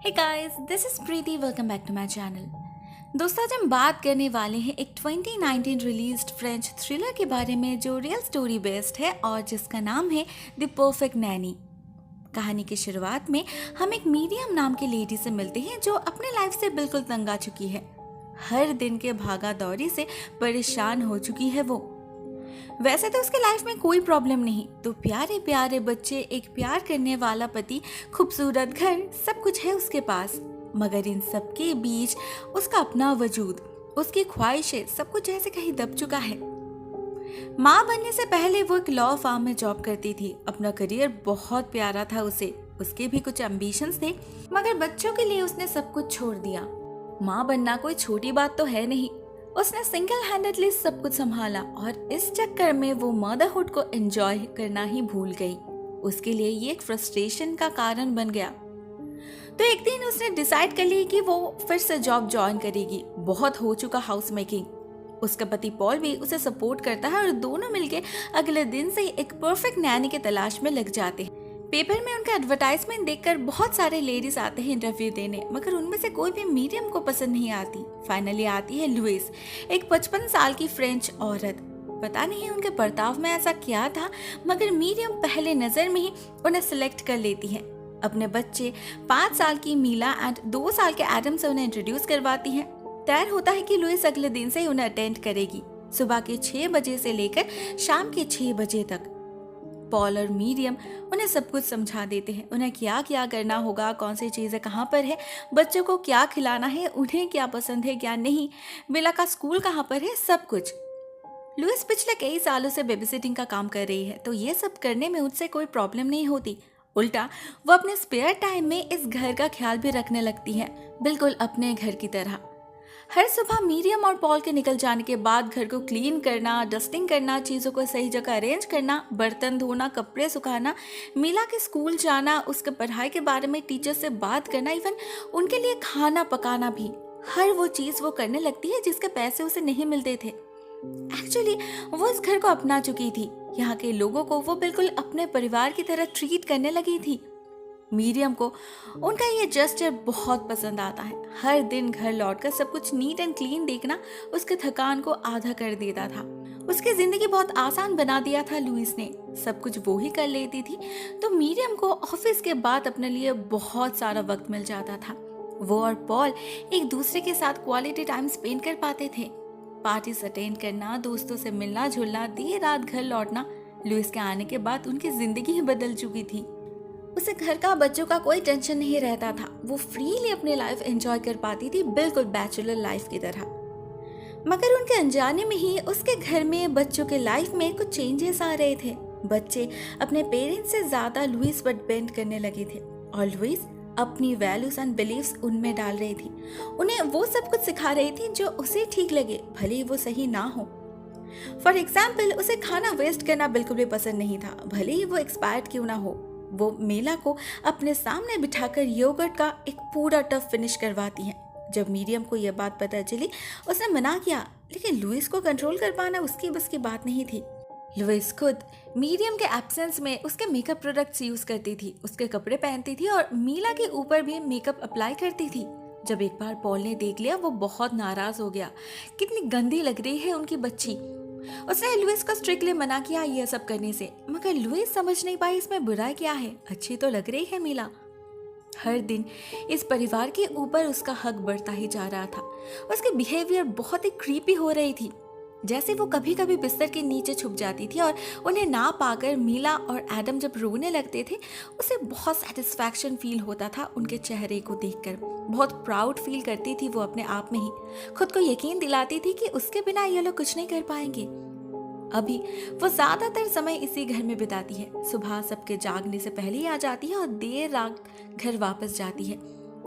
Hey guys, this is Preeti. Welcome back to my channel. दोस्तों, आज हम बात करने वाले हैं एक 2019 रिलीज्ड फ्रेंच थ्रिलर के बारे में जो रियल स्टोरी बेस्ड है और जिसका नाम है द परफेक्ट नैनी। कहानी की शुरुआत में हम एक मीडियम नाम की लेडी से मिलते हैं जो अपने लाइफ से बिल्कुल तंग आ चुकी है। हर दिन के भागा दौड़ी से परेशान हो चुकी है वो। वैसे तो उसके लाइफ में कोई प्रॉब्लम नहीं, तो प्यारे प्यारे बच्चे, एक प्यार करने वाला पति, खूबसूरत घर, सब कुछ है उसके पास। मगर इन सब के बीच उसका अपना वजूद, उसकी ख्वाहिशें, सब कुछ ऐसे कहीं दब चुका है। माँ बनने से पहले वो एक लॉ फार्म में जॉब करती थी। अपना करियर बहुत प्यारा था उसे, उसके भी कुछ एम्बिशंस थे, मगर बच्चों के लिए उसने सब कुछ छोड़ दिया। माँ बनना कोई छोटी बात तो है नहीं। उसने सिंगल हैंडेडली सब कुछ संभाला और इस चक्कर में वो मदरहुड को एंजॉय करना ही भूल गई। उसके लिए ये एक फ्रस्ट्रेशन का कारण बन गया। तो एक दिन उसने डिसाइड कर लिया कि वो फिर से जॉब ज्वाइन करेगी। बहुत हो चुका हाउस मेकिंग। उसका पति पॉल भी उसे सपोर्ट करता है और दोनों मिलके अगले दिन से एक परफेक्ट नैनी की तलाश में लग जाते हैं। पेपर में उनका एडवर्टाइजमेंट देखकर बहुत सारे लेडीज आते हैं इंटरव्यू देने, मगर उनमें से कोई भी मीडियम को पसंद नहीं आती। फाइनली आती है लुइस, एक 55 साल की फ्रेंच औरत। पता नहीं उनके बर्ताव में ऐसा क्या था, मगर मीडियम पहले नजर में ही उन्हें सिलेक्ट कर लेती है। अपने बच्चे 5 साल की मीला एंड 2 साल के एडम से उन्हें इंट्रोड्यूस करवाती है। तय होता है कि लुइस अगले दिन से ही उन्हें अटेंड करेगी, सुबह के 6 बजे से लेकर शाम के 6 बजे तक। पॉल और मीडियम उन्हें सब कुछ समझा देते हैं, उन्हें क्या क्या करना होगा, कौन सी चीज़ें कहाँ पर है, बच्चों को क्या खिलाना है, उन्हें क्या पसंद है क्या नहीं, मिला का स्कूल कहाँ पर है, सब कुछ। लुइस पिछले कई सालों से बेबीसिटिंग का काम कर रही है, तो ये सब करने में उससे कोई प्रॉब्लम नहीं होती। उल्टा वो अपने स्पेयर टाइम में इस घर का ख्याल भी रखने लगती है, बिल्कुल अपने घर की तरह। हर सुबह मीडियम और पॉल के निकल जाने के बाद घर को क्लीन करना, डस्टिंग करना, चीज़ों को सही जगह अरेंज करना, बर्तन धोना, कपड़े सुखाना, मीला के स्कूल जाना, उसके पढ़ाई के बारे में टीचर से बात करना, इवन उनके लिए खाना पकाना भी, हर वो चीज़ वो करने लगती है जिसके पैसे उसे नहीं मिलते थे। एक्चुअली वो इस घर को अपना चुकी थी। यहाँ के लोगों को वो बिल्कुल अपने परिवार की तरह ट्रीट करने लगी थी। मीडियम को उनका ये जेस्चर बहुत पसंद आता है। हर दिन घर लौटकर सब कुछ नीट एंड क्लीन देखना उसके थकान को आधा कर देता था। उसकी जिंदगी बहुत आसान बना दिया था लुइस ने। सब कुछ वो ही कर लेती थी, तो मीडियम को ऑफिस के बाद अपने लिए बहुत सारा वक्त मिल जाता था। वो और पॉल एक दूसरे के साथ क्वालिटी टाइम स्पेंड कर पाते थे। पार्टीज अटेंड करना, दोस्तों से मिलना जुलना, देर रात घर लौटना। लुइस के आने के बाद उनकी जिंदगी ही बदल चुकी थी। उसे घर का, बच्चों का कोई टेंशन नहीं रहता था। वो फ्रीली अपनी लाइफ एंजॉय कर पाती थी, बिल्कुल बैचलर लाइफ की तरह। मगर उनके अनजाने में ही उसके घर में बच्चों के लाइफ में कुछ चेंजेस आ रहे थे। बच्चे अपने पेरेंट्स से ज्यादा लुइस पर डिपेंड करने लगे थे और लुइस अपनी वैल्यूज एंड बिलीव्स उनमें डाल रही थी। उन्हें वो सब कुछ सिखा रही थी जो उसे ठीक लगे, भले ही वो सही ना हो। फॉर एग्जाम्पल, उसे खाना वेस्ट करना बिल्कुल भी पसंद नहीं था, भले ही वो एक्सपायर्ड क्यों ना हो। वो मेला को अपने सामने बिठाकर योगर्ट का एक पूरा टब फिनिश करवाती है। जब मीडियम को यह बात पता चली, उसने मना किया, लेकिन लुइस को कंट्रोल कर पाना उसकी बस की बात नहीं थी। लुइस खुद मीडियम के एब्सेंस में उसके मेकअप प्रोडक्ट्स यूज करती थी, उसके कपड़े पहनती थी और मीला के ऊपर भी मेकअप अप्लाई करती थी। जब एक बार पॉल ने देख लिया, वो बहुत नाराज हो गया। कितनी गंदी लग रही है उनकी बच्ची। उसने लुइस को स्ट्रिक्टली मना किया ये सब करने से, मगर लुइस समझ नहीं पाई इसमें बुरा क्या है, अच्छी तो लग रही है मीला। हर दिन इस परिवार के ऊपर उसका हक बढ़ता ही जा रहा था। उसकी बिहेवियर बहुत ही क्रीपी हो रही थी। जैसे वो कभी कभी बिस्तर के नीचे छुप जाती थी और उन्हें ना पाकर मीला और एडम जब रोने लगते थे, उसे बहुत सेटिस्फैक्शन फील होता था उनके चेहरे को देखकर। बहुत प्राउड फील करती थी वो अपने आप में ही। खुद को यकीन दिलाती थी कि उसके बिना ये लोग कुछ नहीं कर पाएंगे। अभी वो ज्यादातर समय इसी घर में बिताती है। सुबह सबके जागने से पहले ही आ जाती है और देर रात घर वापस जाती है।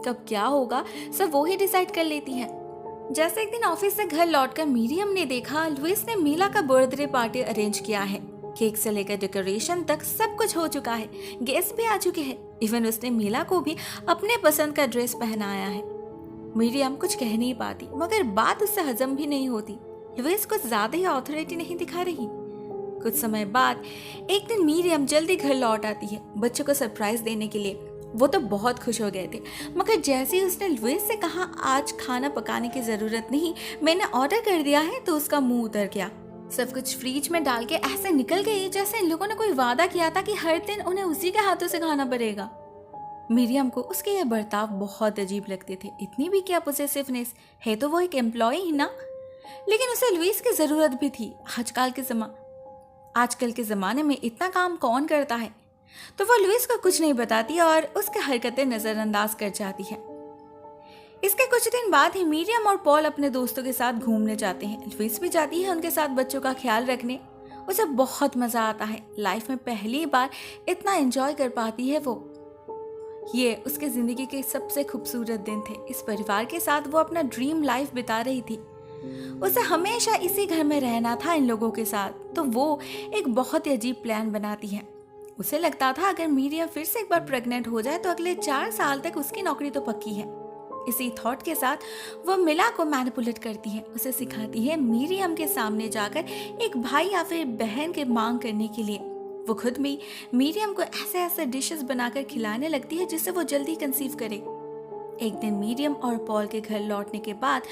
कब क्या होगा सब वो ही डिसाइड कर लेती है। जैसे एक दिन ऑफिस से घर लौटकर मीडियम ने देखा, लुइस ने मीला का बर्थडे पार्टी अरेंज किया है। केक से लेकर डेकोरेशन तक सब कुछ हो चुका है, गेस्ट भी आ चुके हैं, इवन उसने मीला को भी अपने पसंद का ड्रेस पहनाया है। मीडियम कुछ कह नहीं पाती, मगर बात उससे हजम भी नहीं होती। लुइस कुछ ज्यादा ही अथॉरिटी नहीं दिखा रही। कुछ समय बाद एक दिन मीडियम जल्दी घर लौट आती है बच्चों को सरप्राइज देने के लिए। वो तो बहुत खुश हो गए थे, मगर जैसे ही उसने लुइस से कहा आज खाना पकाने की जरूरत नहीं, मैंने ऑर्डर कर दिया है, तो उसका मुंह उतर गया। सब कुछ फ्रिज में डाल के ऐसे निकल गई जैसे इन लोगों ने कोई वादा किया था कि हर दिन उन्हें उसी के हाथों से खाना पड़ेगा। मिरियम को उसके ये बर्ताव बहुत अजीब लगते थे। इतनी भी क्या पोसेसिवनेस है, तो वो एक एम्प्लॉय ही ना। लेकिन उसे लुइस की जरूरत भी थी। आजकल के जमाने में इतना काम कौन करता है। तो वो लुइस को कुछ नहीं बताती और उसकी हरकतें नजरअंदाज कर जाती है। इसके कुछ दिन बाद ही मिरियम और पॉल अपने दोस्तों के साथ घूमने जाते हैं। लुइस भी जाती है उनके साथ बच्चों का ख्याल रखने। उसे बहुत मजा आता है। लाइफ में पहली बार इतना एंजॉय कर पाती है वो। ये उसके जिंदगी के सबसे खूबसूरत दिन थे। इस परिवार के साथ वो अपना ड्रीम लाइफ बिता रही थी। उसे हमेशा इसी घर में रहना था इन लोगों के साथ। तो वो एक बहुत ही अजीब प्लान बनाती है। उसे लगता था अगर मिरियम फिर से एक बार प्रेग्नेंट हो जाए तो अगले 4 साल तक उसकी नौकरी तो पक्की है। इसी थॉट के साथ वो मिला को मैनिपुलेट करती है। उसे सिखाती है मिरियम के सामने जाकर एक भाई या फिर बहन की मांग करने के लिए। वो खुद भी मिरियम को ऐसे ऐसे डिशेस बनाकर खिलाने लगती है जिससे वो जल्दी कंसीव करे। एक दिन मिरियम और पॉल के घर लौटने के बाद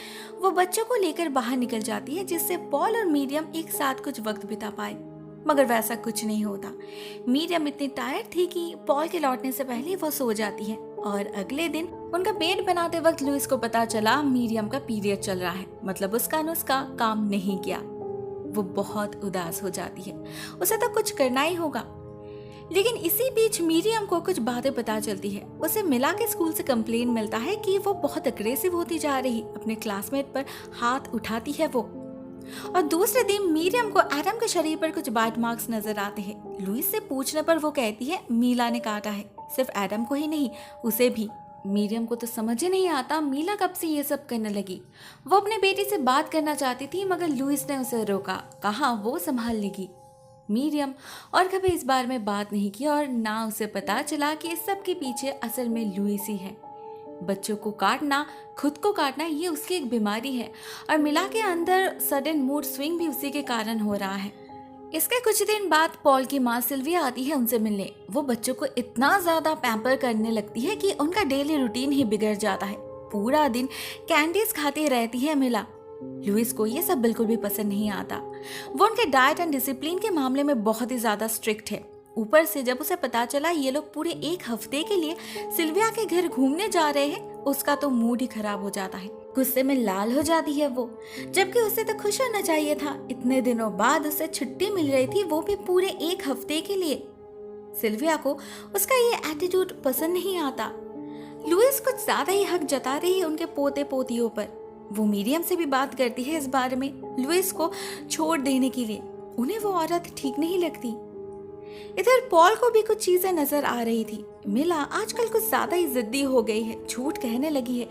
वो बच्चों को लेकर बाहर निकल जाती है जिससे पॉल और मिरियम एक साथ कुछ वक्त बिता पाए। मगर वैसा कुछ नहीं होता। मिरियम इतनी टायर्ड थी कि पॉल के लौटने से पहले वो सो जाती है और अगले दिन उनका बेड बनाते वक्त लुइस को पता चला मिरियम का पीरियड चल रहा है। मतलब उसका नुस्खा काम नहीं किया। वो बहुत उदास हो जाती है। उसे तो कुछ करना ही होगा। लेकिन इसी बीच मिरियम को कुछ बातें पता चलती है। उसे मिला के स्कूल से कंप्लेन मिलता है कि वो बहुत अग्रेसिव होती जा रही। अपने क्लासमेट पर हाथ उठाती है वो। और दूसरे दिन मिरियम को एडम के शरीर पर कुछ बाइट मार्क्स नजर आते हैं। लुइस से पूछने पर वो कहती है मीला ने काटा है। सिर्फ एडम को ही नहीं, उसे भी। मिरियम को तो समझ ही नहीं आता मीला कब से ये सब करने लगी। वो अपने बेटी से बात करना चाहती थी मगर लुइस ने उसे रोका। कहा वो संभाल लेगी। मिरियम और कभी इस बारे में बात नहीं की और ना उसे पता चला कि इस सब के पीछे असल में लुइस ही है। बच्चों को काटना, खुद को काटना, ये उसकी एक बीमारी है और मिला के अंदर सडन मूड स्विंग भी उसी के कारण हो रहा है। इसके कुछ दिन बाद पॉल की माँ सिल्विया आती है उनसे मिलने। वो बच्चों को इतना ज्यादा पैम्पर करने लगती है कि उनका डेली रूटीन ही बिगड़ जाता है। पूरा दिन कैंडीज खाती रहती है मिला। लुइस को ये सब बिल्कुल भी पसंद नहीं आता। वो उनके डाइट एंड डिसिप्लिन के मामले में बहुत ही ज्यादा स्ट्रिक्ट है। ऊपर से जब उसे पता चला ये लोग पूरे 1 हफ्ते के लिए सिल्विया के घर घूमने जा रहे हैं, उसका तो मूड ही खराब हो जाता है। गुस्से में लाल हो जाती है वो, जबकि उसे तो खुश होना चाहिए था। इतने दिनों बाद उसे छुट्टी मिल रही थी, वो भी पूरे 1 हफ्ते के लिए। सिल्विया को उसका ये एटीट्यूड पसंद नहीं आता। लुइस कुछ ज्यादा ही हक जता रही है उनके पोते पोतियों पर। वो मिरियम से भी बात करती है इस बारे में, लुइस को छोड़ देने के लिए। उन्हें वो औरत ठीक नहीं लगती। इधर पॉल को भी कुछ चीजें नजर आ रही थी। मिला आजकल कुछ ज्यादा ही जिद्दी हो गई है, झूठ कहने लगी है।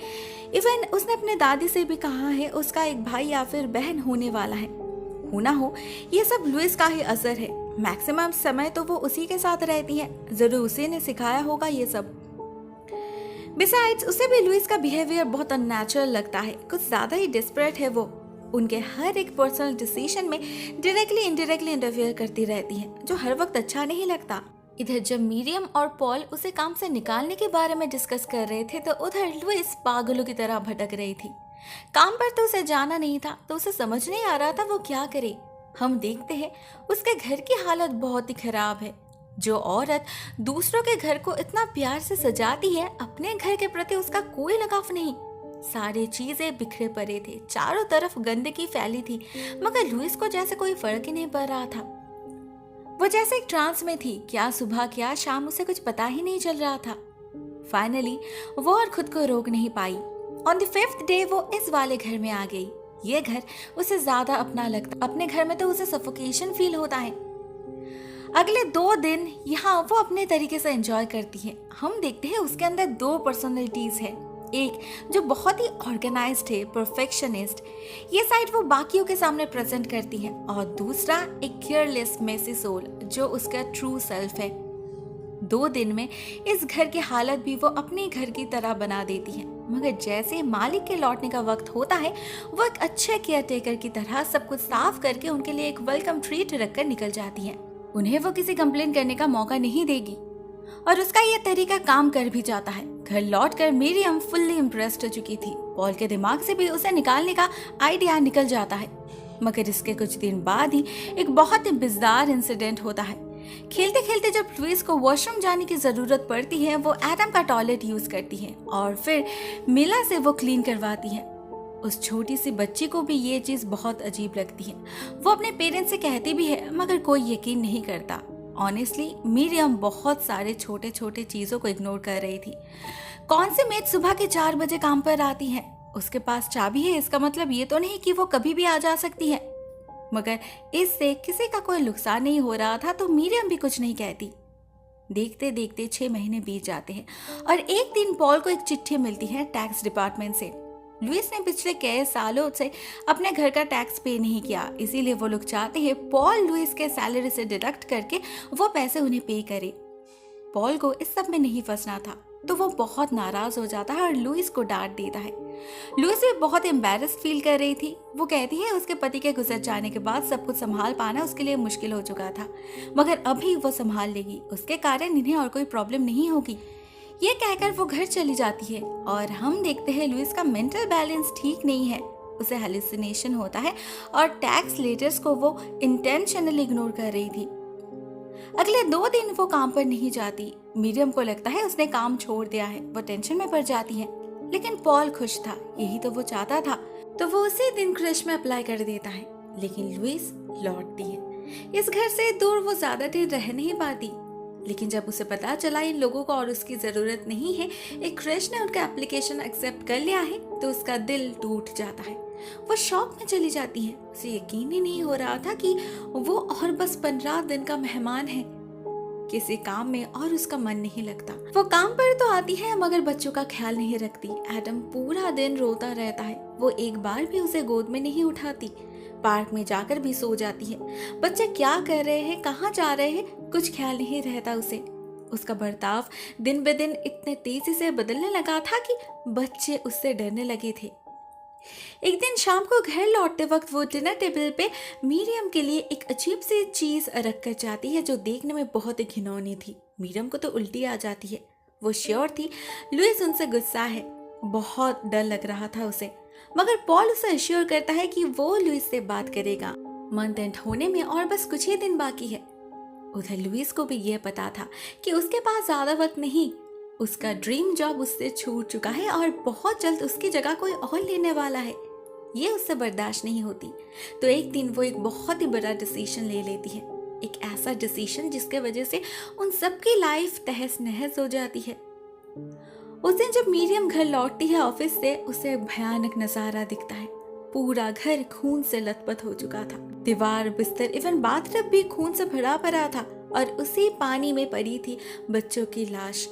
इवन उसने अपने दादी से भी कहा है उसका एक भाई या फिर बहन होने वाला है। हो ना हो, ये सब लुइस का ही असर है। मैक्सिमम समय तो वो उसी के साथ रहती है। जरूर उसी ने सिखाया होगा ये सब। बिसाइड्स उसे भी लुइस का बिहेवियर बहुत अननेचुरल लगता है। कुछ ज्यादा ही डिस्परेट है वो। उनके हर एक पर्सनल डिसीजन में डायरेक्टली इनडायरेक्टली इंटरफेयर करती रहती है, जो हर वक्त अच्छा नहीं लगता। इधर जब मिरियम और पॉल उसे काम से निकालने के बारे में डिस्कस कर रहे थे तो उधर लुइस पागलों की तरह भटक रही थी। काम पर तो उसे जाना नहीं था, तो उसे समझ नहीं आ रहा था वो क्या करे। हम देखते हैं उसके घर की हालत बहुत ही खराब है। जो औरत दूसरों के घर को इतना प्यार से सजाती है, अपने घर के प्रति उसका कोई लगाव नहीं। सारी चीजें बिखरे पड़े थे, चारों तरफ गंदगी फैली थी, मगर लुइस को जैसे कोई फर्क ही नहीं पड़ रहा था। वो जैसे एक ट्रांस में थी। क्या सुबह क्या शाम उसे कुछ पता ही नहीं चल रहा था। फाइनली वो और खुद को रोक नहीं पाई। ऑन द 5th डे वो इस वाले घर में आ गई। ये घर उसे ज्यादा अपना लगता। अपने घर में तो उसे सफोकेशन फील होता है। अगले 2 दिन यहाँ वो अपने तरीके से एंजॉय करती है। हम देखते हैं उसके अंदर 2 पर्सनैलिटीज है। एक जो बहुत ही ऑर्गेनाइज्ड है, परफेक्शनिस्ट, ये साइड वो बाकियों के सामने प्रेजेंट करती है, और दूसरा एक केयरलेस मेसी सोल जो उसका ट्रू सेल्फ है। 2 दिन में इस घर की हालत भी वो अपने घर की तरह बना देती है। मगर जैसे मालिक के लौटने का वक्त होता है, वो एक अच्छे केयर टेकर की तरह सब कुछ साफ करके उनके लिए एक वेलकम ट्रीट रखकर निकल जाती है। उन्हें वो किसी कंप्लेन करने का मौका नहीं देगी। और उसका ये तरीका काम कर भी जाता है। घर लौटकर मिरियम फुल्ली इम्प्रेस्ड हो चुकी थी। पॉल के दिमाग से भी उसे निकालने का आइडिया निकल जाता है। मगर इसके कुछ दिन बाद ही एक बहुत ही बिज़ार इंसिडेंट होता है। खेलते खेलते जब लुइस को वॉशरूम जाने की जरूरत पड़ती है, वो एडम का टॉयलेट यूज करती है और फिर मिला से वो क्लीन करवाती है। उस छोटी सी बच्ची को भी ये चीज बहुत अजीब लगती है। वो अपने पेरेंट्स से कहती भी है, मगर कोई यकीन नहीं करता। ऑनेस्टली मिरियम बहुत सारे छोटे छोटे चीजों को इग्नोर कर रही थी। कौन सी मेड सुबह के 4 बजे काम पर आती है? उसके पास चाबी है, इसका मतलब ये तो नहीं कि वो कभी भी आ जा सकती है। मगर इससे किसी का कोई नुकसान नहीं हो रहा था, तो मिरियम भी कुछ नहीं कहती। देखते देखते 6 महीने बीत जाते हैं और एक दिन पॉल को एक चिट्ठी मिलती है टैक्स डिपार्टमेंट से। लुइस ने पिछले कई सालों से अपने घर का टैक्स पे नहीं किया, इसीलिए वो लोग चाहते हैं पॉल लुइस के सैलरी से डिडक्ट करके वो पैसे उन्हें पे करे। पॉल को इस सब में नहीं फंसना था, तो वो बहुत नाराज हो जाता है और लुइस को डांट देता है। लुइस भी बहुत एम्बैरेस्ड फील कर रही थी। वो कहती है उसके पति के गुजर जाने के बाद सब कुछ संभाल पाना उसके लिए मुश्किल हो चुका था, मगर अभी वो संभाल लेगी, उसके कारण इन्हें और कोई प्रॉब्लम नहीं होगी। ये कहकर वो घर चली जाती है और हम देखते हैं लुइस का मेंटल बैलेंस ठीक नहीं है। उसे हेलुसिनेशन होता है और टैक्स लेटर्स को वो इंटेंशनली इग्नोर कर रही थी। अगले 2 दिन वो काम पर नहीं जाती। मिरियम को लगता है उसने काम छोड़ दिया है, वो टेंशन में पड़ जाती है। लेकिन पॉल खुश था, यही तो वो चाहता था, तो वो उसी दिन क्रश में अप्लाई कर देता है। लेकिन लुइस लौटती है। इस घर से दूर वो ज्यादा देर रह नहीं पाती। लेकिन जब उसे पता चला इन लोगों को और उसकी जरूरत नहीं है, एक क्रश ने उनका एप्लीकेशन एक्सेप्ट कर लिया है, तो उसका दिल टूट जाता है। वो शॉक में चली जाती है। उसे यकीन ही नहीं हो रहा था कि वो और बस 15 दिन का मेहमान है। किसी काम में और उसका मन नहीं लगता। वो काम पर तो आती है, मगर बच्चों का ख्याल नहीं रखती। एडम पूरा दिन रोता रहता है। वो एक बार भी उसे गोद में नहीं उठाती। पार्क में जाकर भी सो जाती है। बच्चे क्या कर रहे हैं, कहाँ जा रहे हैं, कुछ ख्याल नहीं रहता उसे। उसका बर्ताव दिन ब दिन इतने तेजी से बदलने लगा था कि बच्चे उससे डरने लगे थे। एक दिन शाम को घर लौटते वक्त वो डिनर टेबल पे मिरियम के लिए एक अजीब सी चीज रख कर जाती है, जो देखने में बहुत ही घिनौनी थी। मिरियम को तो उल्टी आ जाती है। वो श्योर थी लुइस उनसे गुस्सा है। बहुत डर लग रहा था उसे, मगर पॉल उसे अश्योर करता है कि वो लुइस से बात करेगा। मंथ एंड होने में और बस कुछ ही दिन बाकी है। उधर लुइस को भी यह पता था कि उसके पास ज्यादा वक्त नहीं। उसका ड्रीम जॉब उससे छूट चुका है और बहुत जल्द उसकी जगह कोई और लेने वाला है। ये उससे बर्दाश्त नहीं होती। तो एक दिन वो एक बहुत ही बड़ा डिसीजन ले लेती है। एक ऐसा डिसीजन जिसके वजह से उन सबकी लाइफ तहस नहस हो जाती है। उस दिन जब मिरियम घर लौटती है ऑफिस से, उसे भयानक नजारा दिखता है। पूरा घर खून से लथपथ हो चुका था। दीवार, बिस्तर, इवन बाथटब भी खून से भरा पड़ा था और उसी पानी में पड़ी थी बच्चों की लाश।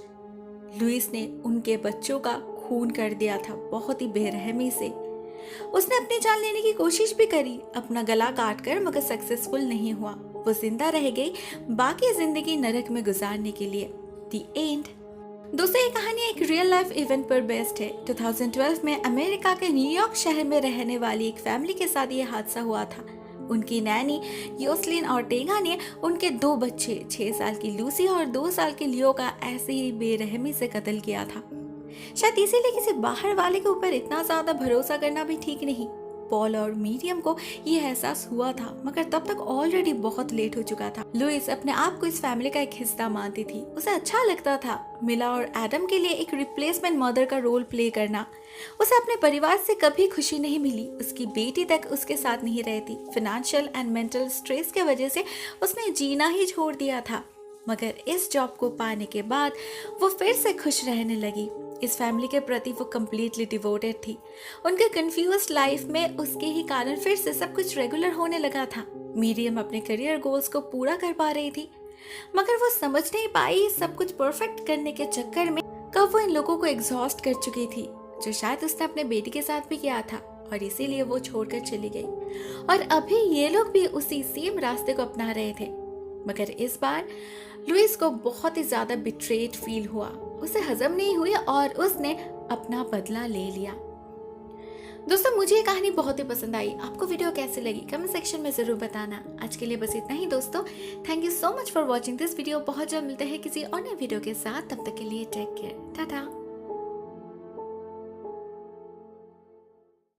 लुइस ने उनके बच्चों का खून कर दिया था, बहुत ही बेरहमी से। उसने अपनी जान लेने की कोशिश भी करी, अपना गला काट कर, मगर सक्सेसफुल नहीं हुआ। वो जिंदा रह गई बाकी जिंदगी नरक में गुजारने के लिए। The end. दोस्तों, ये कहानी एक रियल लाइफ इवेंट पर बेस्ड है। 2012 में अमेरिका के न्यूयॉर्क शहर में रहने वाली एक फैमिली के साथ ये हादसा हुआ था। उनकी नैनी योसलिन ऑर्टेगा ने उनके 2 बच्चे, 6 साल की लूसी और 2 साल के लियो का ऐसे ही बेरहमी से कत्ल किया था। शायद इसीलिए किसी बाहर वाले के ऊपर इतना ज्यादा भरोसा करना भी ठीक नहीं। पॉल और मिरियम को ये एहसास हुआ था, मगर तब तक ऑलरेडी बहुत लेट हो चुका था। लुइस अपने आप को इस फैमिली का एक हिस्सा मानती थी। उसे अच्छा लगता था मिला और एडम के लिए एक रिप्लेसमेंट मदर का रोल प्ले करना। उसे अपने परिवार से कभी खुशी नहीं मिली। उसकी बेटी तक उसके साथ नहीं रहती। फाइनेंशियल एंड मेंटल स्ट्रेस के वजह से उसने जीना ही छोड़ दिया था। मगर इस जॉब को पाने के बाद वो फिर से खुश रहने लगी। इस फैमिली के प्रति वो कम्प्लीटली डिवोटेड थी। उनके कंफ्यूज्ड लाइफ में उसके ही कारण फिर से सब कुछ रेगुलर होने लगा था। मिरियम अपने करियर गोल्स को पूरा कर पा रही थी, मगर वो समझ नहीं पाई सब कुछ परफेक्ट करने के चक्कर में कब वो इन लोगों को एग्जॉस्ट कर चुकी थी, जो शायद उसने अपने बेटी के साथ भी किया था, और इसीलिए वो छोड़कर चली गई। और अभी ये लोग भी उसी सेम रास्ते को अपना रहे थे। मगर इस बार लुइस को बहुत ही ज्यादा बिट्रेड फील हुआ। उसे हजम नहीं हुई और उसने अपना बदला ले लिया। दोस्तों मुझे ये कहानी बहुत ही पसंद आई। आपको वीडियो कैसी लगी कमेंट सेक्शन में ज़रूर बताना। आज के लिए बस इतना ही दोस्तों। Thank you so much for watching this video. बहुत जल्द मिलते हैं किसी और नए वीडियो के साथ। तब तक के लिए टेक केयर, टाटा।